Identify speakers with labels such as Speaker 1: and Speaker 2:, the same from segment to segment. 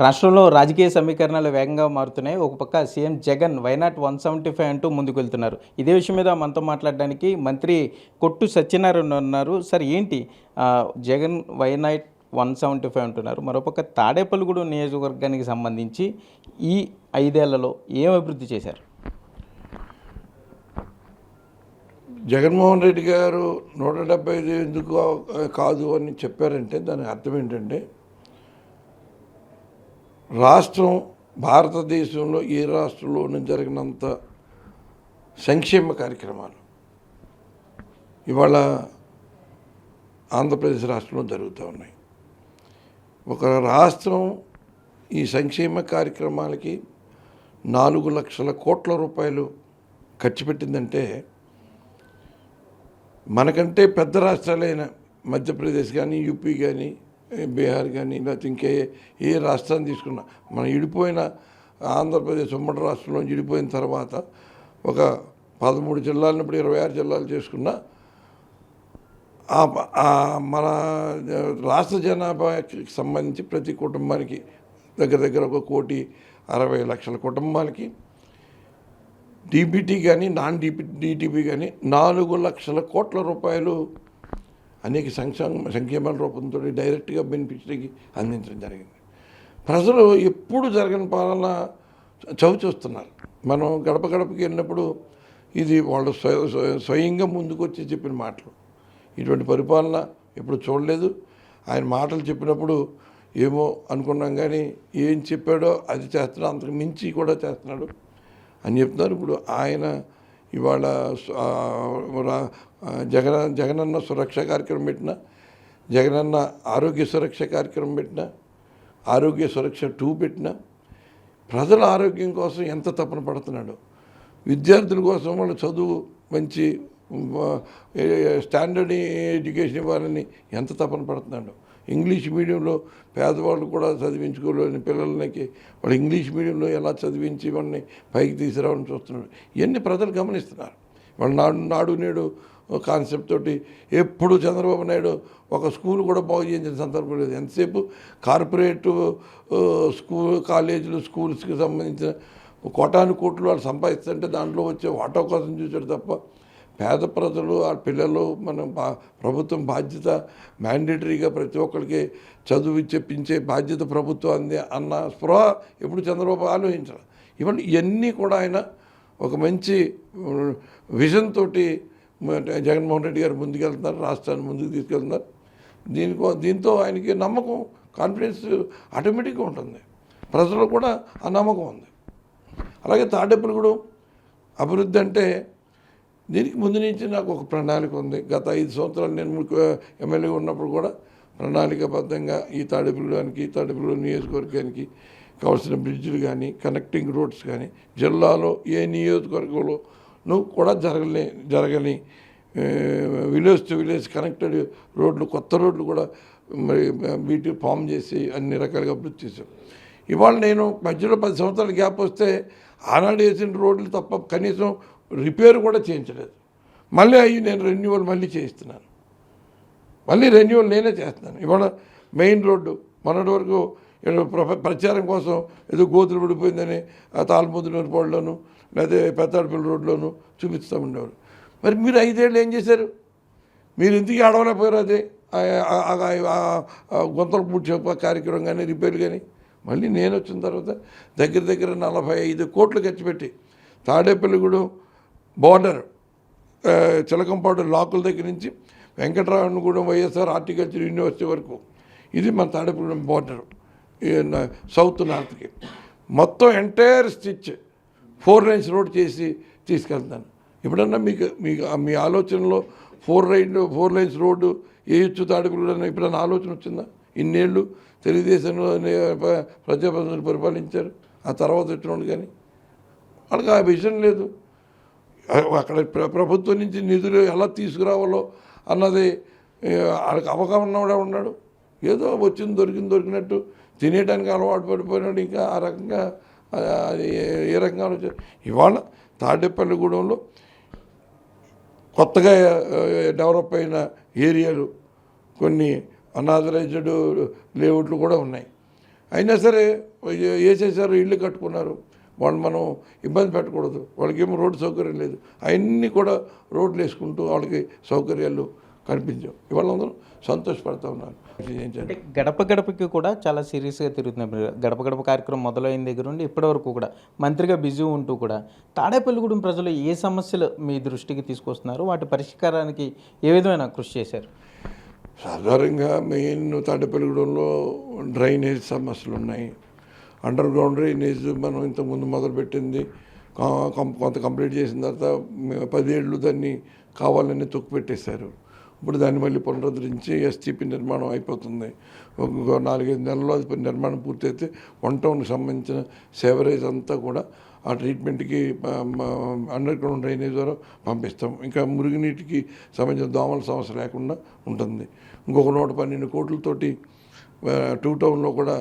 Speaker 1: రాష్ట్రంలో రాజకీయ సమీకరణాలు వేగంగా మారుతున్నాయి. ఒక పక్క సీఎం జగన్ వైనాట్ 175 అంటూ ముందుకు వెళ్తున్నారు. ఇదే విషయం మీద మనతో మాట్లాడడానికి మంత్రి కొట్టు సత్యనారాయణ ఉన్నారు. సార్ ఏంటి జగన్ వైనాట్ 175 అంటున్నారు. మరోపక్క తాడేపల్లిగూడెం నియోజకవర్గానికి సంబంధించి ఈ 5 ఏళ్లలో ఏం అభివృద్ధి చేశారు?
Speaker 2: జగన్మోహన్ రెడ్డి గారు 175 ఎందుకు కాదు అని చెప్పారంటే దానికి అర్థం ఏంటంటే, రాష్ట్రం భారతదేశంలో ఏ రాష్ట్రంలోనూ జరిగినంత సంక్షేమ కార్యక్రమాలు ఇవాళ ఆంధ్రప్రదేశ్ రాష్ట్రంలో జరుగుతూ ఉన్నాయి. ఒక రాష్ట్రం ఈ సంక్షేమ కార్యక్రమాలకి 4 లక్షల కోట్ల రూపాయలు ఖర్చు పెట్టిందంటే, మనకంటే పెద్ద రాష్ట్రాలైన మధ్యప్రదేశ్ కానీ, యూపీ కానీ, బీహార్ కానీ, లేకపోతే ఇంకే ఏ రాష్ట్రాన్ని తీసుకున్నా, మనం విడిపోయిన ఆంధ్రప్రదేశ్ ఉమ్మడి రాష్ట్రంలో విడిపోయిన తర్వాత ఒక 13 జిల్లాలను ఇప్పుడు 26 జిల్లాలు చేసుకున్నా మన రాష్ట్ర జనాభాకి సంబంధించి ప్రతి కుటుంబానికి దగ్గర దగ్గర 1,60,00,000 కుటుంబాలకి డీబీటీ కానీ నాన్ డీటీపీ కానీ 4 లక్షల కోట్ల రూపాయలు అనేక సంక్షేమాల రూపంతో డైరెక్ట్గా బెనిఫిషరీకి అందించడం జరిగింది. ప్రజలు ఎప్పుడు జరగని పాలన చవి చూస్తున్నారు. మనం గడప గడపకి వెళ్ళినప్పుడు ఇది వాళ్ళు స్వయంగా ముందుకు వచ్చి చెప్పిన మాటలు. ఇటువంటి పరిపాలన ఎప్పుడు చూడలేదు. ఆయన మాటలు చెప్పినప్పుడు ఏమో అనుకున్నాం, కానీ ఏం చెప్పాడో అది చేస్తున్నాడు, అంతకు మించి కూడా చేస్తున్నాడు అని చెప్తున్నారు. ఇప్పుడు ఆయన ఇవాళ జగనన్న సురక్ష కార్యక్రమం పెట్టిన, జగనన్న ఆరోగ్య సురక్ష కార్యక్రమం పెట్టిన, ఆరోగ్య సురక్ష 2 పెట్టిన, ప్రజల ఆరోగ్యం కోసం ఎంత తపన పడుతున్నాడు. విద్యార్థుల కోసం వాళ్ళ చదువు మంచి స్టాండర్డ్ ఎడ్యుకేషన్ ఇవ్వాలని ఎంత తపన పడుతున్నాడు. ఇంగ్లీష్ మీడియంలో పేదవాళ్ళు కూడా చదివించుకోలేని పిల్లలకి వాళ్ళు ఇంగ్లీష్ మీడియంలో ఎలా చదివించి వాళ్ళని పైకి తీసుకురావాలని చూస్తున్నాడు. ఇవన్నీ ప్రజలు గమనిస్తున్నారు. వాళ్ళు నాడు నేడు కాన్సెప్ట్ తోటి ఎప్పుడు చంద్రబాబు నాయుడు ఒక స్కూల్ కూడా బాగు చేయించిన సందర్భం లేదు. ఎంతసేపు కార్పొరేట్ కాలేజీలు స్కూల్స్కి సంబంధించిన కోట్లు వాళ్ళు సంపాదిస్తుంటే దాంట్లో వచ్చే వాటా కోసం చూసాడు తప్ప, పేద ప్రజలు ఆ పిల్లలు మనం ప్రభుత్వం బాధ్యత మ్యాండేటరీగా ప్రతి ఒక్కరికి చదువు చెప్పించే బాధ్యత ప్రభుత్వం అంది అన్న స్పృహ ఎప్పుడు చంద్రబాబు ఆలోచించాలి. ఇవన్నీ కూడా ఆయన ఒక మంచి విజన్ తోటి జగన్మోహన్ రెడ్డి గారు ముందుకెళ్తున్నారు, రాష్ట్రాన్ని ముందుకు తీసుకెళ్తున్నారు. దీంతో ఆయనకి నమ్మకం, కాన్ఫిడెన్స్ ఆటోమేటిక్గా ఉంటుంది. ప్రజలు కూడా ఆ నమ్మకం ఉంది. అలాగే తాడేపల్లిగూడెం అభివృద్ధి అంటే దీనికి ముందు నుంచి నాకు ఒక ప్రణాళిక ఉంది. గత 5 సంవత్సరాలు నేను ఎమ్మెల్యేగా ఉన్నప్పుడు కూడా ప్రణాళికాబద్ధంగా ఈ తాడేపల్లిగూడెం నియోజకవర్గానికి కావాల్సిన బ్రిడ్జ్లు కానీ, కనెక్టింగ్ రోడ్స్ కానీ, జిల్లాలో ఏ నియోజకవర్గంలోనూ కూడా జరగని విలేజ్ టు విలేజ్ కనెక్టెడ్ రోడ్లు, కొత్త రోడ్లు కూడా మరి వీటి ఫామ్ చేసి అన్ని రకాలుగా అభివృద్ధి చేశాం. ఇవాళ నేను మధ్యలో 10 సంవత్సరాల గ్యాప్ వస్తే ఆనాడు వేసిన రోడ్లు తప్ప కనీసం రిపేర్ కూడా చేయించలేదు. మళ్ళీ అవి నేను రెన్యువల్ మళ్ళీ చేయిస్తున్నాను. రెన్యువల్ నేనే చేస్తున్నాను. ఇవాళ మెయిన్ రోడ్డు మొన్నటి వరకు ప్రచారం కోసం ఏదో గోతులు పడిపోయిందని తాళ్ళముద్దులూరుపాడులోను లేదా పెద్దాడపల్లి రోడ్లోనూ చూపిస్తూ ఉండేవారు. మరి మీరు 5 ఏళ్ళు ఏం చేశారు? మీరు ఇంటికి అడవలేకపోయారు. అదే గుంతలు పూడ్చే కార్యక్రమం కానీ, రిపేర్ కానీ. మళ్ళీ నేను వచ్చిన తర్వాత దగ్గర దగ్గర 45 కోట్లు ఖర్చు పెట్టి తాడేపల్లిగూడెం బోర్డర్ చిలకంపాడు లాకుల దగ్గర నుంచి వెంకటరామగూడెం వైఎస్ఆర్ హార్టికల్చర్ యూనివర్సిటీ వరకు ఇది మన తాడేపల్లిగూడెం బోర్డర్ సౌత్ నార్త్కి మొత్తం ఎంటైర్ స్టిచ్ 4 లైన్స్ రోడ్ చేసి తీసుకెళ్తాను. ఎప్పుడన్నా మీ ఆలోచనలో 4 లైన్స్ రోడ్డు వేయొచ్చు తాడేపల్లిగూడెం ఎప్పుడన్నా ఆలోచన వచ్చిందా? ఇన్నేళ్ళు తెలుగుదేశంలో ప్రజాప్రతినిధులు పరిపాలించారు, ఆ తర్వాత వచ్చినోళ్ళు, కానీ వాళ్ళకి ఆ విజన్ లేదు. అక్కడ ప్రభుత్వం నుంచి నిధులు ఎలా తీసుకురావాలో అన్నది వాళ్ళకి అవగాహన కూడా ఉన్నాడు. ఏదో వచ్చింది దొరికినట్టు తినేయడానికి అలవాటు పడిపోయినాడు. ఇంకా ఆ రకంగా ఏ రకంగా వచ్చారు. ఇవాళ తాడేపల్లిగూడెంలో కొత్తగా డెవలప్ అయిన ఏరియాలు కొన్ని అనాథరైజ్డ్ లేఅవుట్లు కూడా ఉన్నాయి. అయినా సరే వేసేసారు, ఇల్లు కట్టుకున్నారు. వాళ్ళు మనం ఇబ్బంది పెట్టకూడదు, వాళ్ళకేమో రోడ్డు సౌకర్యం లేదు. అవన్నీ కూడా రోడ్లు వేసుకుంటూ వాళ్ళకి సౌకర్యాలు కనిపించాం. ఇవాళ అందరూ సంతోషపడుతూ ఉన్నారు.
Speaker 1: అంటే గడప గడపకి కూడా చాలా సీరియస్గా తిరుగుతున్నారు మీరు. గడప గడప కార్యక్రమం మొదలైన దగ్గర నుండి ఇప్పటివరకు కూడా మంత్రిగా బిజీ ఉంటూ కూడా తాడేపల్లిగూడెం ప్రజలు ఏ సమస్యలు మీ దృష్టికి తీసుకొస్తున్నారు, వాటి పరిష్కారానికి ఏ విధమైన కృషి చేశారు?
Speaker 2: సాధారణంగా మెయిన్ తాడేపల్లిగూడెంలో డ్రైనేజ్ సమస్యలు ఉన్నాయి. అండర్ గ్రౌండ్ డ్రైనేజ్ మనం ఇంతకుముందు మొదలుపెట్టింది కొంత కంప్లీట్ చేసిన తర్వాత 10 ఏళ్ళు దాన్ని కావాలని తొక్కిపెట్టేశారు. ఇప్పుడు దాన్ని మళ్ళీ పునరుద్ధరించి ఎస్టీపీ నిర్మాణం అయిపోతుంది. ఒక 4-5 నెలల్లో అది నిర్మాణం పూర్తయితే 1 టౌన్కి సంబంధించిన సేవరేజ్ అంతా కూడా ఆ ట్రీట్మెంట్కి అండర్ గ్రౌండ్ డ్రైనేజ్ ద్వారా పంపిస్తాం. ఇంకా మురుగునీటికి సంబంధించిన దోమల సమస్య లేకుండా ఉంటుంది. ఇంకొక 112 కోట్లతోటి 2 టౌన్లో కూడా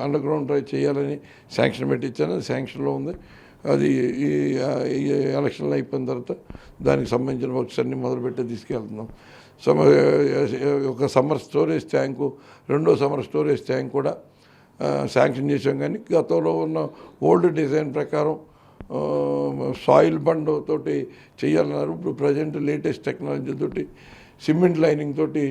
Speaker 2: అండర్ గ్రౌండ్ డ్రైవ్ చేయాలని శాంక్షన్ పెట్టించాను. అది శాంక్షన్లో ఉంది. అది ఈ ఎలక్షన్లు అయిపోయిన తర్వాత దానికి సంబంధించిన వర్క్స్ అన్నీ మొదలుపెట్టి తీసుకెళ్తున్నాం. ఒక సమ్మర్ స్టోరేజ్ ట్యాంకు, 2వ సమ్మర్ స్టోరేజ్ ట్యాంక్ కూడా శాంక్షన్ చేసాం. కానీ గతంలో ఉన్న ఓల్డ్ డిజైన్ ప్రకారం సాయిల్ బండ్ తోటి చేయాలన్నారు. ఇప్పుడు ప్రజెంట్ లేటెస్ట్ టెక్నాలజీ తోటి సిమెంట్ లైనింగ్ తోటి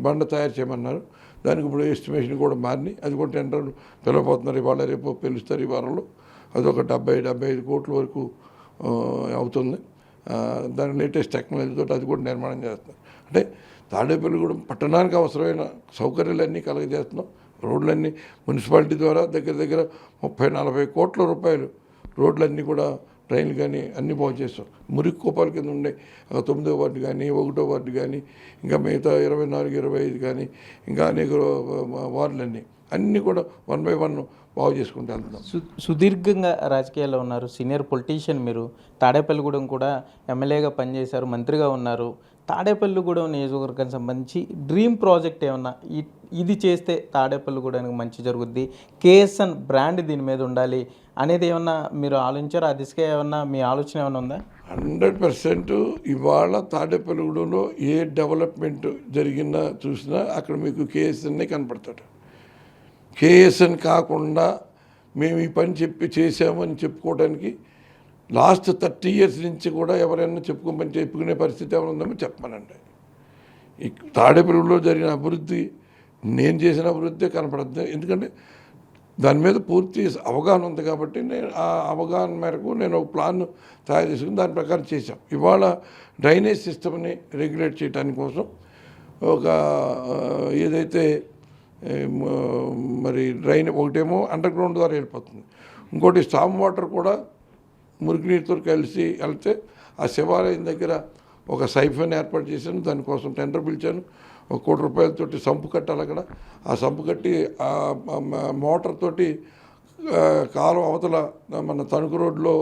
Speaker 2: బండ తయారు చేయమన్నారు. దానికి ఇప్పుడు ఎస్టిమేషన్ కూడా మారినాయి. అది కూడా టెండర్లు పిలవబోతున్నారు. ఇవాళ రేపు పిలుస్తారు ఈ వారంలో. అదొక 70-75 కోట్ల వరకు అవుతుంది. దాని లేటెస్ట్ టెక్నాలజీతో అది కూడా నిర్మాణం చేస్తున్నారు. అంటే తాడేపల్లిగూడెం పట్టణానికి అవసరమైన సౌకర్యాలన్నీ కలగజేస్తున్నాం. రోడ్లన్నీ మున్సిపాలిటీ ద్వారా దగ్గర 30-40 కోట్ల రూపాయలు రోడ్లన్నీ కూడా ట్రైన్లు కానీ అన్నీ బాగు చేస్తాం. మురికి కోపాల కింద ఉండే 9వ వార్డు కానీ 1వ వార్డు కానీ ఇంకా మిగతా 24-25 కానీ ఇంకా అనేక వార్డులన్నీ అన్నీ కూడా 1 by 1 బాగు చేసుకుంటూ వెళ్తున్నాం.
Speaker 1: సుదీర్ఘంగా రాజకీయాల్లో ఉన్నారు, సీనియర్ పొలిటీషియన్ మీరు. తాడేపల్లిగూడెం కూడా ఎమ్మెల్యేగా పనిచేశారు, మంత్రిగా ఉన్నారు. తాడేపల్లిగూడెం నియోజకవర్గానికి సంబంధించి డ్రీమ్ ప్రాజెక్ట్ ఏమన్నా ఇది చేస్తే తాడేపల్లిగూడెంకి మంచి జరుగుద్ది, కేఎస్ఎన్ బ్రాండ్ దీని మీద ఉండాలి అనేది ఏమన్నా మీరు ఆలోచించారు? ఆ దిశగా ఏమన్నా మీ ఆలోచన ఏమైనా ఉందా?
Speaker 2: 100% ఇవాళ తాడేపల్లిగూడెంలో ఏ డెవలప్మెంట్ జరిగినా చూసినా అక్కడ మీకు కేఎస్ఎన్నే కనపడతాడు. కేఎస్ఎన్ కాకుండా మేము ఈ పని చేసామని చెప్పుకోవడానికి లాస్ట్ 30 years నుంచి కూడా ఎవరైనా చెప్పుకునే పరిస్థితి ఏమైనా ఉందేమో చెప్పమనండి. ఈ తాడేపల్లిలో జరిగిన అభివృద్ధి నేను చేసిన అభివృద్ధి కనపడుతుంది. ఎందుకంటే దాని మీద పూర్తి అవగాహన ఉంది కాబట్టి నేను ఆ అవగాహన మేరకు నేను ఒక ప్లాన్ తయారు చేసుకుని దాని ప్రకారం చేశాం. ఇవాళ డ్రైనేజ్ సిస్టమ్ని రెగ్యులేట్ చేయడానికి కోసం ఒక ఏదైతే మరి ఒకటేమో అండర్ గ్రౌండ్ ద్వారా వెళ్ళిపోతుంది, ఇంకోటి స్టామ్ వాటర్ కూడా మురుగునీటితో కలిసి వెళ్తే ఆ శివాలయం దగ్గర ఒక సైఫన్ ఏర్పాటు చేశాను. దానికోసం టెండర్ పిలిచాను. 1 కోటి రూపాయలతోటి సంపు కట్టాలి అక్కడ. ఆ సంపు కట్టి మోటార్ తోటి కాలం అవతల మన తణుకు రోడ్లో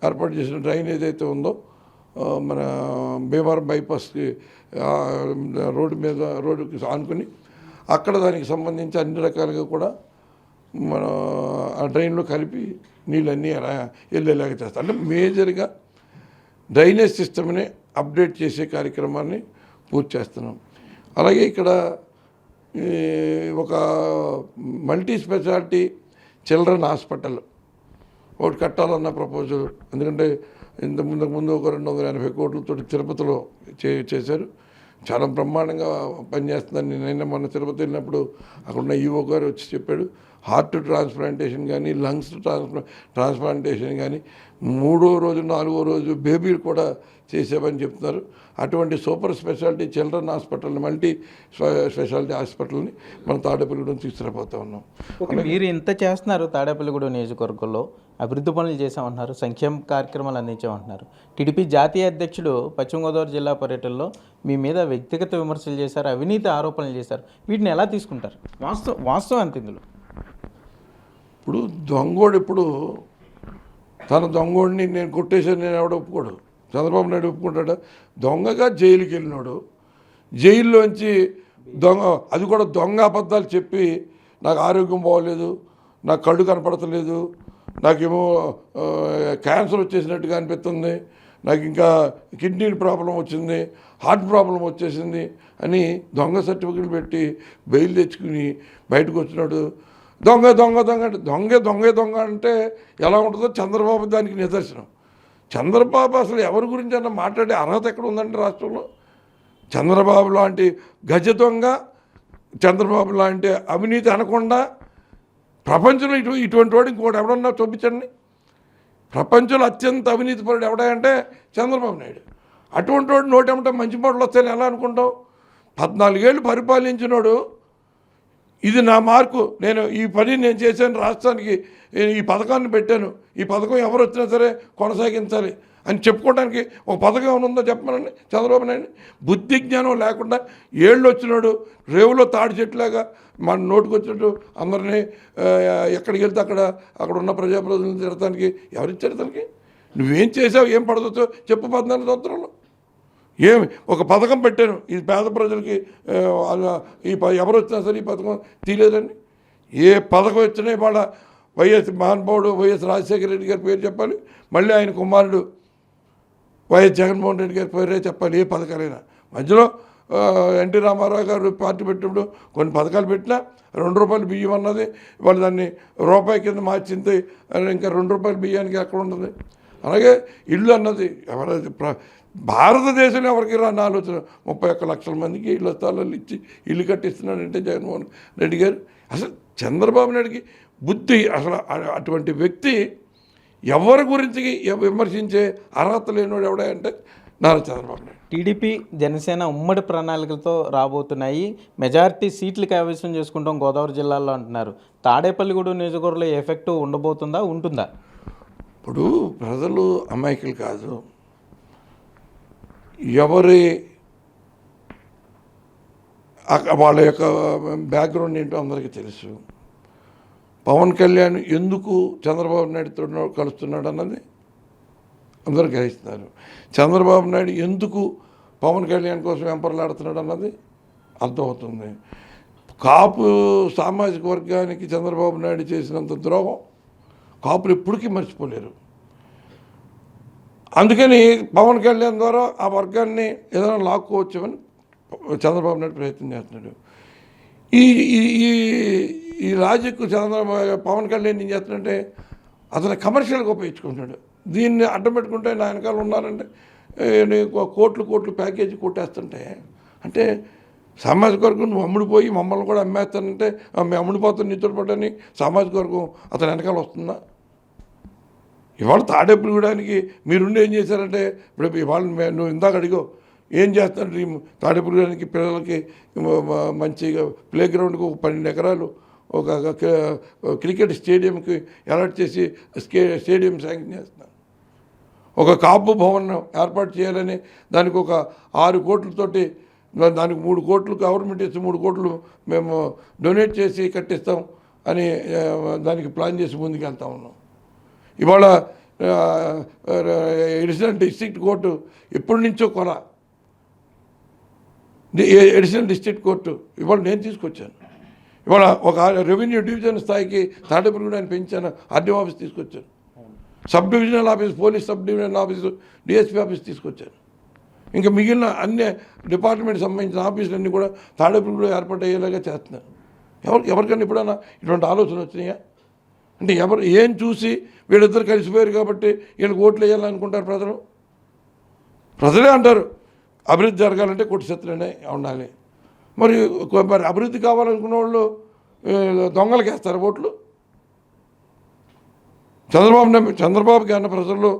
Speaker 2: ఏర్పాటు చేసిన డ్రైన్ ఏదైతే ఉందో మన భీమవరం బైపాస్కి రోడ్డుకి ఆనుకుని అక్కడ దానికి సంబంధించి అన్ని రకాలుగా కూడా మన ఆ డ్రైన్లో కలిపి నీళ్ళన్నీ వెళ్ళేలాగా చేస్తాం. అంటే మేజర్గా డ్రైనేజ్ సిస్టమ్ని అప్డేట్ చేసే కార్యక్రమాన్ని పూర్తి చేస్తున్నాం. అలాగే ఇక్కడ ఒక మల్టీ స్పెషాలిటీ చిల్డ్రన్ హాస్పిటల్ ఒకటి కట్టాలన్న ప్రపోజల్. ఎందుకంటే ముందు ఒక 280 కోట్లతో తిరుపతిలో చేశారు. చాలా బ్రహ్మాండంగా పనిచేస్తుందని నేను మొన్న తిరుపతి వెళ్ళినప్పుడు అక్కడ ఉన్న ఈఓ గారు వచ్చి చెప్పాడు. హార్ట్ ట్రాన్స్ప్లాంటేషన్ కానీ లంగ్స్ ట్రాన్స్ప్లాంటేషన్ కానీ 3వ రోజు 4వ రోజు బేబీలు కూడా చేసామని చెప్తున్నారు. అటువంటి సూపర్ స్పెషాలిటీ చిల్డ్రన్ హాస్పిటల్ని మల్టీ స్పెషాలిటీ హాస్పిటల్ని మనం తాడేపల్లిగూడెం తీసుకురాబోతా ఉన్నాం.
Speaker 1: మీరు ఇంత చేస్తున్నారు, తాడేపల్లిగూడెం నియోజకవర్గంలో అభివృద్ధి పనులు చేసామంటున్నారు, సంక్షేమ కార్యక్రమాలు అందించామంటున్నారు. టీడీపీ జాతీయ అధ్యక్షుడు పశ్చిమ గోదావరి జిల్లా పర్యటనలో మీ మీద వ్యక్తిగత విమర్శలు చేశారు, అవినీతి ఆరోపణలు చేశారు. వీటిని ఎలా తీసుకుంటారు? వాస్తవం అంత ఇందులో.
Speaker 2: ఇప్పుడు దొంగోడు ఇప్పుడు తన దొంగోడిని నేను కొట్టేశాను నేను ఎవడ ఒప్పుకోడు. చంద్రబాబు నాయుడు ఒప్పుకుంటాడా? దొంగగా జైలుకి వెళ్ళినాడు, జైల్లోంచి అది కూడా దొంగ అబద్ధాలు చెప్పి నాకు ఆరోగ్యం బాగోలేదు, నాకు కళ్ళు కనపడతలేదు, నాకేమో క్యాన్సర్ వచ్చేసినట్టుగా అనిపిస్తుంది, నాకు ఇంకా కిడ్నీ ప్రాబ్లం వచ్చింది, హార్ట్ ప్రాబ్లం వచ్చేసింది అని దొంగ సర్టిఫికెట్లు పెట్టి బెయిల్ తెచ్చుకుని బయటకు వచ్చినాడు. దొంగ దొంగ దొంగ అంటే దొంగ అంటే ఎలా ఉంటుందో చంద్రబాబు దానికి నిదర్శనం. చంద్రబాబు అసలు ఎవరి గురించి అన్న మాట్లాడే అర్హత ఎక్కడ ఉందంటే రాష్ట్రంలో? చంద్రబాబు లాంటి గజ దొంగ, చంద్రబాబు లాంటి అవినీతి అనకుండా ప్రపంచంలో ఇటువంటి వాడు ఇంకోటి ఎవడన్నా చూపించండి. ప్రపంచంలో అత్యంత అవినీతి పరుడు ఎవడంటే చంద్రబాబు నాయుడు. అటువంటి వాడు నోటేమంటే మంచి మాటలు వస్తాయని ఎలా అనుకుంటావు? 14 ఏళ్ళు పరిపాలించినోడు ఇది నా మార్కు, ఈ పని నేను చేశాను, రాష్ట్రానికి ఈ పథకాన్ని పెట్టాను, ఈ పథకం ఎవరు వచ్చినా సరే కొనసాగించాలి అని చెప్పుకోవడానికి ఒక పథకం ఏమైనా ఉందో చెప్పమనండి చంద్రబాబు నాయుడు. బుద్ధి జ్ఞానం లేకుండా ఏళ్ళు వచ్చినాడు రేవులో తాడి చెట్లాగా మన నోటుకు వచ్చినట్టు అందరినీ ఎక్కడికి వెళ్తే అక్కడ ఉన్న ప్రజాప్రతినిధులు తిడటానికి ఎవరిచ్చారు తనకి? నువ్వేం చేసావు, ఏం పడదో చెప్పు. 14 సంవత్సరాలు ఏమి ఒక పథకం పెట్టాను, ఇది పేద ప్రజలకి ఎవరు వచ్చినా సరే ఈ పథకం తీయలేదండి. ఏ పథకం వచ్చినా వాళ్ళ వైఎస్ మహానుభావుడు వైఎస్ రాజశేఖర రెడ్డి గారి పేరు చెప్పాలి, మళ్ళీ ఆయన కుమారుడు వైఎస్ జగన్మోహన్ రెడ్డి గారి పేరే చెప్పాలి. ఏ పథకాలైనా మధ్యలో ఎన్టీ రామారావు గారు పార్టీ పెట్టినప్పుడు కొన్ని పథకాలు పెట్టినా ₹2 బియ్యం అన్నది వాళ్ళు దాన్ని రూపాయి కింద మార్చింది, ఇంకా ₹2 బియ్యానికి ఎక్కడ ఉంటుంది. అలాగే ఇల్లు అన్నది ఎవరది భారతదేశంలో ఎవరికి రాని ఆలోచన 31 లక్షల మందికి ఇళ్ళ స్థలాలు ఇచ్చి ఇల్లు కట్టిస్తున్నాడంటే జగన్మోహన్ రెడ్డి గారు. అసలు చంద్రబాబు నాయుడికి బుద్ధి అసలు అటువంటి వ్యక్తి ఎవరి గురించి విమర్శించే అర్హత లేనివాడు ఎవడంటే నారా చంద్రబాబు నాయుడు.
Speaker 1: టీడీపీ జనసేన ఉమ్మడి ప్రణాళికలతో రాబోతున్నాయి, మెజారిటీ సీట్లు కైవసం చేసుకుంటాం గోదావరి జిల్లాలో అంటున్నారు. తాడేపల్లిగూడెం నియోజకవర్గంలో ఎఫెక్ట్ ఉండబోతుందా, ఉంటుందా?
Speaker 2: ఇప్పుడు ప్రజలు అమాయకులు కాదు, ఎవరి వాళ్ళ యొక్క బ్యాక్గ్రౌండ్ ఏంటో అందరికీ తెలుసు. పవన్ కళ్యాణ్ ఎందుకు చంద్రబాబు నాయుడుతో కలుస్తున్నాడు అన్నది అందరూ గ్రహిస్తున్నారు. చంద్రబాబు నాయుడు ఎందుకు పవన్ కళ్యాణ్ కోసం వెంపర్లాడుతున్నాడు అన్నది అర్థమవుతుంది. కాపు సామాజిక వర్గానికి చంద్రబాబు నాయుడు చేసినంత ద్రోహం కాపులు ఎప్పటికీ మర్చిపోలేరు. అందుకని పవన్ కళ్యాణ్ ద్వారా ఆ వర్గాన్ని ఏదైనా లాక్కోవచ్చామని చంద్రబాబు నాయుడు ప్రయత్నం చేస్తున్నాడు. ఈ ఈ ఈ లాజిక్ పవన్ కళ్యాణ్ ఏం చేస్తున్నాడంటే అతను కమర్షియల్గా ఉపయోగించుకుంటున్నాడు. దీన్ని అడ్డం పెట్టుకుంటే నా వెనకాల ఉన్నారంటే కోట్లు ప్యాకేజీ కొట్టేస్తుంటే, అంటే సామాజిక వర్గం నువ్వు అమ్ముడిపోయి మమ్మల్ని కూడా అమ్మేస్తానంటే మేము అమ్ముడిపోతాను నీతో పడ్డని సామాజిక వర్గం అతని వెనకాల వస్తుందా? ఇవాళ తాడేపల్లిగూడానికి మీరుండి ఏం చేశారంటే, ఇప్పుడు ఇవాళ నువ్వు ఇందాక అడిగో ఏం చేస్తాను తాడేపల్లిగూడానికి పిల్లలకి మంచిగా ప్లే గ్రౌండ్కి ఒక 12 ఎకరాలు ఒక క్రికెట్ స్టేడియంకి అలాట్ చేసి స్టేడియం శాంక్షన్ చేస్తున్నాను. ఒక కాపు భవన్ ఏర్పాటు చేయాలని దానికి ఒక 6 కోట్లతోటి, దానికి 3 కోట్లు గవర్నమెంట్ ఇచ్చి 3 కోట్లు మేము డొనేట్ చేసి కట్టిస్తాం అని దానికి ప్లాన్ చేసి ముందుకు ఉన్నాం. ఇవాళ ఎడిషనల్ డిస్ట్రిక్ట్ కోర్టు ఎప్పటి నుంచో ఎడిషనల్ డిస్ట్రిక్ట్ కోర్టు ఇవాళ నేను తీసుకొచ్చాను. ఇవాళ ఒక రెవెన్యూ డివిజన్ స్థాయికి తాడేపల్లిగూడెం పెంచాను, ఆర్డీఓ ఆఫీస్ తీసుకొచ్చాను, sub divisional office, police sub divisional office, DSP office తీసుకొచ్చాను. ఇంకా మిగిలిన అన్ని డిపార్ట్మెంట్కి సంబంధించిన ఆఫీసులన్నీ కూడా తాడేపల్లిగూడెం ఏర్పాటు అయ్యేలాగా చేస్తున్నాను. ఎవరికైనా ఎప్పుడైనా ఇటువంటి ఆలోచన వచ్చినాయా? అంటే ఏం చూసి వీళ్ళిద్దరు కలిసిపోయారు కాబట్టి వీళ్ళకి ఓట్లు వేయాలనుకుంటారు ప్రజలు? ప్రజలే అంటారు అభివృద్ధి జరగాలంటే కొట్టుశత్రులనే ఉండాలి. మరి అభివృద్ధి కావాలనుకున్న వాళ్ళు దొంగలకి వేస్తారు ఓట్లు. చంద్రబాబుకి అన్న ప్రజల్లో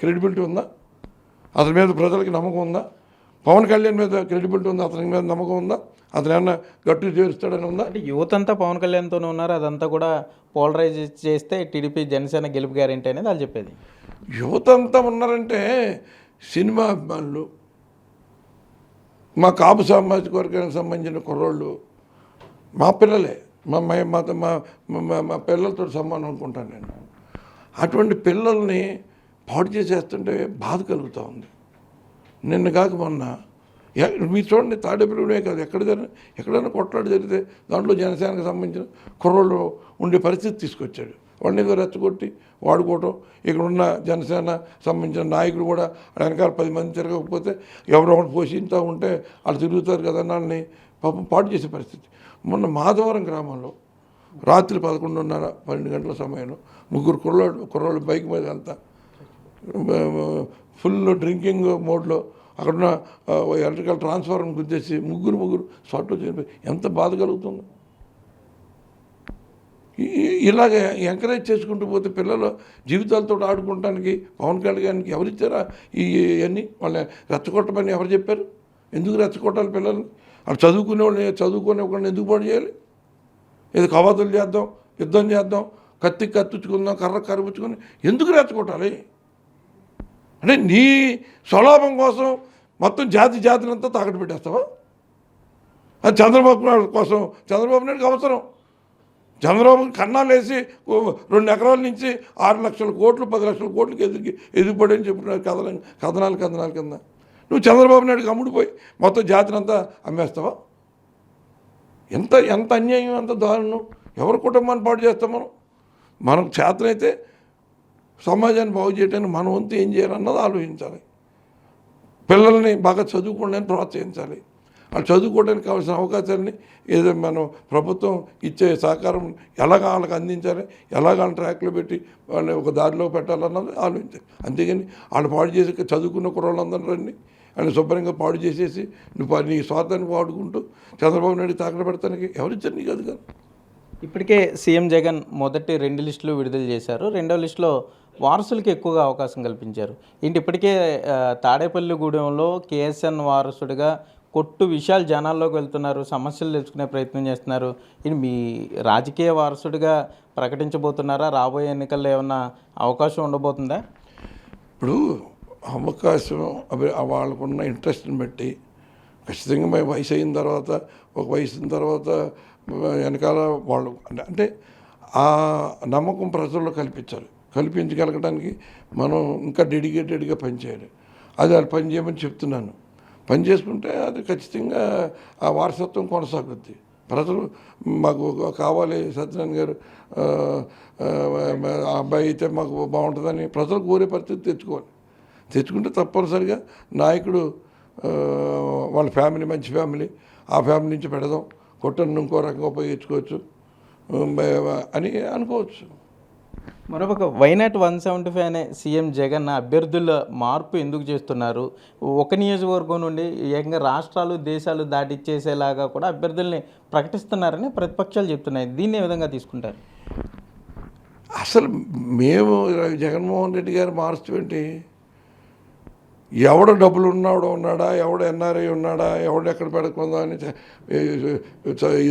Speaker 2: క్రెడిబిలిటీ ఉందా? అతని మీద ప్రజలకి నమ్మకం ఉందా? పవన్ కళ్యాణ్ మీద క్రెడిబిలిటీ ఉందా? అతని మీద నమ్మకం ఉందా? అతను ఏమన్నా గట్టు చేరుస్తాడని ఉందా?
Speaker 1: అంటే యువత అంతా పవన్ కళ్యాణ్తోనే ఉన్నారు, అదంతా కూడా పోలరైజ్ చేస్తే టీడీపీ జనసేన గెలుపు గ్యారెంటీ అనేది వాళ్ళు చెప్పేది.
Speaker 2: యువత అంతా ఉన్నారంటే సినిమా అభిమానులు, మా కాపు సామాజిక వర్గానికి సంబంధించిన కుర్రోళ్ళు, మా పిల్లలే, మా పిల్లలతో సమానం అనుకుంటాను నేను. అటువంటి పిల్లల్ని పాడు చేసేస్తుంటే బాధ కలుగుతూ ఉంది. నిన్న కాక మొన్న మీరు చూడండి, తాడేపల్లిగూడే కాదు ఎక్కడైనా కొట్లాట జరిగితే దాంట్లో జనసేనకు సంబంధించిన కుర్రోళ్ళు ఉండే పరిస్థితి తీసుకొచ్చాడు. వాళ్ళని ఏదో రెచ్చగొట్టి వాడుకోవటం. ఇక్కడున్న జనసేన సంబంధించిన నాయకులు కూడా వెనకాల 10 మంది తిరగకపోతే ఎవరొకటి పోషిస్తూ ఉంటే వాళ్ళు తిరుగుతారు కదా వాళ్ళని పాపం పాటు చేసే పరిస్థితి. మొన్న మాధవరం గ్రామంలో రాత్రి 11:30, 12 గంటల సమయంలో 3 కుర్రోళ్ళు బైక్ మీద వెళ్తా ఫుల్ డ్రింకింగ్ మోడ్లో అక్కడున్న ఎలక్ట్రికల్ ట్రాన్స్ఫార్మర్ గుద్దేసి ముగ్గురు స్పాట్లో చనిపోయి ఎంత బాధ కలుగుతుంది. ఇలాగ ఎంకరేజ్ చేసుకుంటూ పోతే పిల్లలు జీవితాలతో ఆడుకోవడానికి పవన్ కళ్యాణ్కి ఎవరిచ్చారా ఇవన్నీ? వాళ్ళని రెచ్చగొట్టమని ఎవరు చెప్పారు? ఎందుకు రెచ్చగొట్టాలి పిల్లల్ని? వాళ్ళు చదువుకునే వాళ్ళని ఎందుకు పాడు చేయాలి? ఏదో కవాతులు చేద్దాం, యుద్ధం చేద్దాం, కత్తిచ్చుకుందాం, కర్రపుచ్చుకొని ఎందుకు రెచ్చగొట్టాలి? అంటే నీ స్వలాభం కోసం మొత్తం జాతినంతా తాకట్టు పెట్టేస్తావా? అది చంద్రబాబు నాయుడు కోసం. చంద్రబాబు నాయుడుకి అవసరం. చంద్రబాబు కన్నాలు వేసి 2 ఎకరాల నుంచి 6 లక్షల కోట్లు 10 లక్షల కోట్లకి ఎదుగుపడని చెప్తున్నారు కథనాలు కింద. నువ్వు చంద్రబాబు నాయుడుకి అమ్ముడిపోయి మొత్తం జాతినంతా అమ్మేస్తావా? ఎంత అన్యాయం, ఎంత దారుణం. ఎవరి కుటుంబాన్ని పాటు చేస్తాం మనకు చేతనైతే సమాజాన్ని బాగు చేయడానికి మన వంతు ఏం చేయాలన్నది ఆలోచించాలి. పిల్లల్ని బాగా చదువుకోండి ప్రోత్సహించాలి. వాళ్ళు చదువుకోవడానికి కావాల్సిన అవకాశాలని ఏదో మనం ప్రభుత్వం ఇచ్చే సహకారం ఎలాగ వాళ్ళకి అందించాలి, ఎలాగ వాళ్ళ ట్రాక్లో పెట్టి వాళ్ళని ఒక దారిలో పెట్టాలన్నది ఆలోచించాలి. అంతేగాని వాళ్ళు పాడు చేసి చదువుకున్న కుర్రోళ్ళందరూ రండి అని శుభ్రంగా పాడు చేసేసి నువ్వు నీ స్వార్థాన్ని వాడుకుంటూ చంద్రబాబు నాయుడు తాకడ పెడతానికి ఎవరిచ్చారు నీకు అది కాదు.
Speaker 1: ఇప్పటికే సీఎం జగన్ మొదటి 2 లిస్టులు విడుదల చేశారు. 2వ లిస్టులో వారసులకి ఎక్కువగా అవకాశం కల్పించారు. ఏంటి ఇప్పటికే తాడేపల్లిగూడెంలో కేఎస్ఎన్ వారసుడిగా కొట్టు విషయాలు జనాల్లోకి వెళ్తున్నారు, సమస్యలు తెలుసుకునే ప్రయత్నం చేస్తున్నారు. ఇది మీ రాజకీయ వారసుడిగా ప్రకటించబోతున్నారా? రాబోయే ఎన్నికల్లో ఏమన్నా అవకాశం ఉండబోతుందా?
Speaker 2: ఇప్పుడు అవకాశం వాళ్ళకున్న ఇంట్రెస్ట్ని బట్టి ఖచ్చితంగా వయసు అయిన తర్వాత వెనకాల వాళ్ళు అంటే ఆ నమ్మకం ప్రజల్లో కల్పించగలగడానికి మనం ఇంకా డెడికేటెడ్గా పనిచేయాలి. అది వాళ్ళు పని చేయమని చెప్తున్నాను. పని చేసుకుంటే అది ఖచ్చితంగా ఆ వారసత్వం కొనసాగుద్ది. ప్రజలు మాకు కావాలి సత్యనారాయణ గారు ఆ అబ్బాయి అయితే మాకు బాగుంటుందని ప్రజలు కోరే పరిస్థితి తెచ్చుకుంటే తప్పనిసరిగా నాయకుడు వాళ్ళ ఫ్యామిలీ మంచి ఫ్యామిలీ, ఆ ఫ్యామిలీ నుంచి పెడదాం, కొట్టను ఇంకో రకంగా ఉపయోగించుకోవచ్చు అని అనుకోవచ్చు.
Speaker 1: మరొక వైనాట్ 175 అనే సీఎం జగన్ అభ్యర్థుల మార్పు ఎందుకు చేస్తున్నారు? ఒక నియోజకవర్గం నుండి ఏకంగా రాష్ట్రాలు దేశాలు దాటిచ్చేసేలాగా కూడా అభ్యర్థుల్ని ప్రకటిస్తున్నారని ప్రతిపక్షాలు చెప్తున్నాయి. దీన్ని ఏ విధంగా తీసుకుంటారు?
Speaker 2: అసలు మేము జగన్మోహన్ రెడ్డి గారు మార్చేంటి? ఎవడ డబ్బులు ఉన్నాడా, ఎవడ ఎన్ఆర్ఐ ఉన్నాడా, ఎవడు ఎక్కడ పెడకుందా అని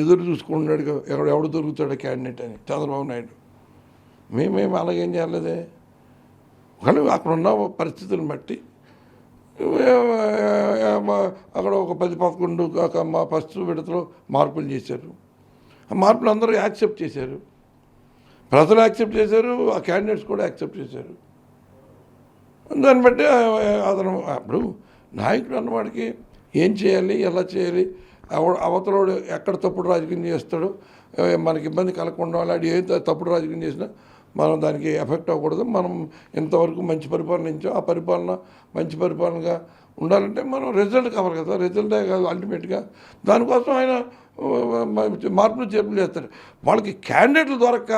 Speaker 2: ఎదురు చూసుకుంటున్నాడు. ఎవడు దొరుకుతాడు క్యాండిడేట్ అని చంద్రబాబు నాయుడు. మేమేమి అలాగేం చేయలేదే. కానీ అక్కడ ఉన్న పరిస్థితులను బట్టి అక్కడ ఒక 10-11 ఫస్ట్ విడతలో మార్పులు చేశారు. ఆ మార్పులు అందరూ యాక్సెప్ట్ చేశారు, ప్రజలు యాక్సెప్ట్ చేశారు, ఆ క్యాండిడేట్స్ కూడా యాక్సెప్ట్ చేశారు. దాన్ని బట్టి అతను అప్పుడు నాయకుడు అన్నవాడికి ఏం చేయాలి, ఎలా చేయాలి, అవతలోడు ఎక్కడ తప్పుడు రాజకీయం చేస్తాడో మనకి ఇబ్బంది కలగకుండా అలాంటి ఏ తప్పుడు రాజకీయం చేసినా మనం దానికి ఎఫెక్ట్ అవ్వకూడదు. మనం ఇంతవరకు మంచి పరిపాలన ఇచ్చాం, ఆ పరిపాలన మంచి పరిపాలనగా ఉండాలంటే మనం రిజల్ట్ కావాలి కదా. రిజల్టే కాదు అల్టిమేట్గా. దానికోసం ఆయన మార్పులు చేర్పులు చేస్తారు. వాళ్ళకి క్యాండిడేట్లు దొరక్క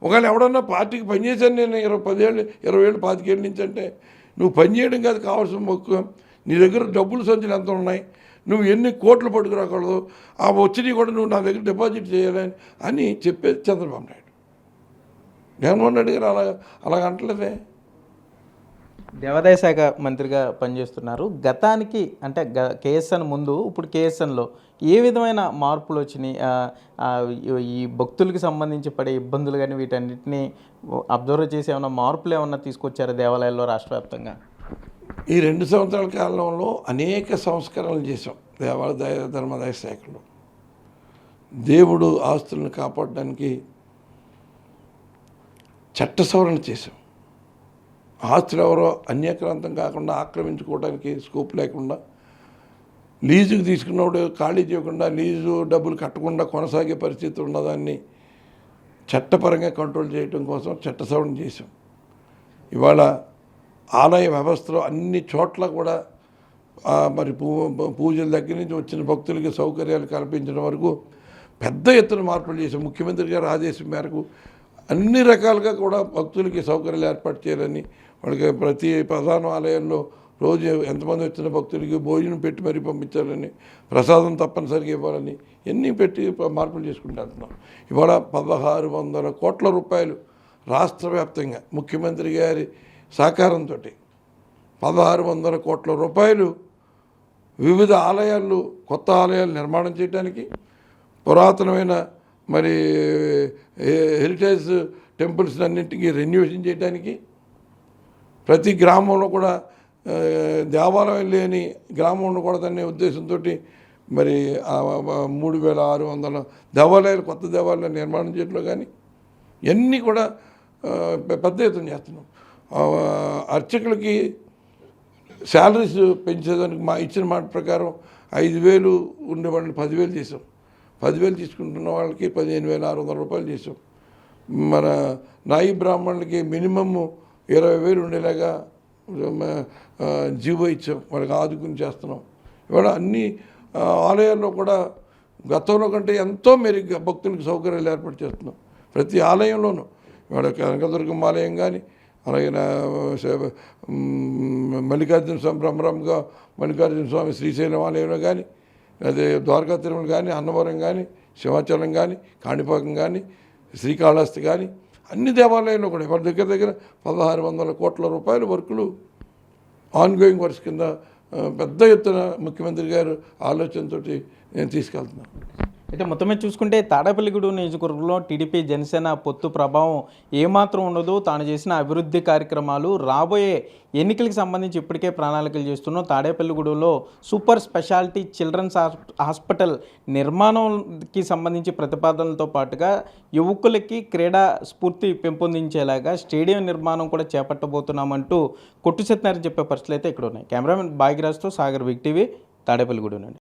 Speaker 2: ఒకవేళ ఎవడన్నా పార్టీకి పనిచేశాను నేను 10 ఏళ్ళు 20 ఏళ్ళు 25 ఏళ్ళ నుంచి అంటే నువ్వు పనిచేయడం కాదు కావాల్సిన మొక్కు. నీ దగ్గర డబ్బులు సంచులు ఎంత ఉన్నాయి, నువ్వు ఎన్ని కోట్లు పట్టుకురాకూడదు, ఆ వచ్చినవి కూడా నువ్వు నా దగ్గర డిపాజిట్ చేయాలని అని చెప్పేది చంద్రబాబు నాయుడు. జగన్మోహన్ రెడ్డి గారు అలాగ అంటలేదే.
Speaker 1: దేవాదాయ శాఖ మంత్రిగా పనిచేస్తున్నారు. గతానికి అంటే కేఎస్ఎన్ ముందు ఇప్పుడు కేఎస్ఎన్లో ఏ విధమైన మార్పులు వచ్చినాయి? ఈ భక్తులకు సంబంధించి పడే ఇబ్బందులు కానీ వీటన్నిటిని అబ్జర్వ్ చేసి ఏమైనా మార్పులు ఏమన్నా తీసుకొచ్చారు దేవాలయాల్లో రాష్ట్ర వ్యాప్తంగా?
Speaker 2: ఈ 2 సంవత్సరాల కాలంలో అనేక సంస్కరణలు చేసాం దేవాదాయ ధర్మాదాయ శాఖలో. దేవుడు ఆస్తులను కాపాడడానికి చట్ట సవరణ చేసాం. ఆస్తులు ఎవరో అన్యాక్రాంతం కాకుండా ఆక్రమించుకోవడానికి స్కోప్ లేకుండా, లీజుకు తీసుకున్నప్పుడు ఖాళీ చేయకుండా లీజు డబ్బులు కట్టకుండా కొనసాగే పరిస్థితి ఉన్నదాన్ని చట్టపరంగా కంట్రోల్ చేయడం కోసం చట్ట సవరణ చేశాం. ఇవాళ ఆలయ వ్యవస్థలో అన్ని చోట్ల కూడా మరి పూజల దగ్గర నుంచి వచ్చిన భక్తులకి సౌకర్యాలు కల్పించడం వరకు పెద్ద ఎత్తున మార్పులు చేశాం. ముఖ్యమంత్రి గారి ఆదేశం మేరకు అన్ని రకాలుగా కూడా భక్తులకి సౌకర్యాలు ఏర్పాటు చేయాలని, వాళ్ళకి ప్రతి ప్రధాన ఆలయాల్లో రోజు ఎంతమంది వచ్చిన భక్తులకి భోజనం పెట్టి మరీ పంపించాలని, ప్రసాదం తప్పనిసరిగా ఇవ్వాలని ఎన్ని పెట్టి మార్పులు చేసుకుంటూ వెళ్తున్నాం. ఇవాళ 1600 కోట్ల రూపాయలు రాష్ట్ర వ్యాప్తంగా ముఖ్యమంత్రి గారి సహకారంతో 1600 కోట్ల రూపాయలు వివిధ ఆలయాలు, కొత్త ఆలయాలు నిర్మాణం చేయడానికి, పురాతనమైన మరి హెరిటేజ్ టెంపుల్స్ అన్నింటికి రెన్యూవేషన్ చేయడానికి, ప్రతి గ్రామంలో కూడా దేవాలయం లేని గ్రామంలో కూడా అనే ఉద్దేశంతో మరి 3600 దేవాలయాలు, కొత్త దేవాలయాలు నిర్మాణం చేయడంలో కానీ ఇవన్నీ కూడా పెద్ద ఎత్తున చేస్తున్నాం. అర్చకులకి శాలరీస్ పెంచేదానికి ఇచ్చిన మాట ప్రకారం 5000 ఉండే వాళ్ళని 10,000 చేసాం. 10,000 తీసుకుంటున్న వాళ్ళకి 15,600 రూపాయలు చేసాం. మన నాయి బ్రాహ్మణులకి మినిమమ్ 20,000 ఉండేలాగా జీవో ఇచ్చాం. వాళ్ళకి ఆదుకుని చేస్తున్నాం. ఇవాళ అన్ని ఆలయాల్లో కూడా గతంలో కంటే ఎంతో మెరుగ్గా భక్తులకు సౌకర్యాలు ఏర్పాటు చేస్తున్నాం. ప్రతి ఆలయంలోనూ ఇవాళ కనకదుర్గం ఆలయం కానీ, అలాగే మల్లికార్జున స్వామి బ్రహ్మరంగా మల్లికార్జున స్వామి శ్రీశైలం ఆలయంలో కానీ, అదే ద్వారకా తిరుమల కానీ, అన్నవరం కానీ, సింహాచలం కానీ, కాణిపాకం కానీ, శ్రీకాళహస్తి కానీ అన్ని దేవాలయాల్లో కూడా ఇవాళ దగ్గర 1600 కోట్ల రూపాయల వర్కులు ఆన్గోయింగ్ వర్క్స్ కింద పెద్ద ఎత్తున ముఖ్యమంత్రి గారు ఆలోచనతో నేను తీసుకెళ్తున్నాను.
Speaker 1: అయితే మొత్తమే చూసుకుంటే తాడేపల్లిగూడెం నియోజకవర్గంలో టీడీపీ జనసేన పొత్తు ప్రభావం ఏమాత్రం ఉండదు. తాను చేసిన అభివృద్ధి కార్యక్రమాలు రాబోయే ఎన్నికలకు సంబంధించి ఇప్పటికే ప్రణాళికలు చేస్తున్నాం. తాడేపల్లిగూడెంలో సూపర్ స్పెషాలిటీ చిల్డ్రన్స్ హాస్పిటల్ నిర్మాణంకి సంబంధించి ప్రతిపాదనలతో పాటుగా యువకులకి క్రీడా స్ఫూర్తి పెంపొందించేలాగా స్టేడియం నిర్మాణం కూడా చేపట్టబోతున్నామంటూ కొట్టు సత్యనారాయణ చెప్పే పరిస్థితులు అయితే ఇక్కడ ఉన్నాయి. కెమెరామెన్ బాగిరాజ్తో సాగర్, బిగ్ టీవీ, తాడేపల్లిగూడెం నుండి.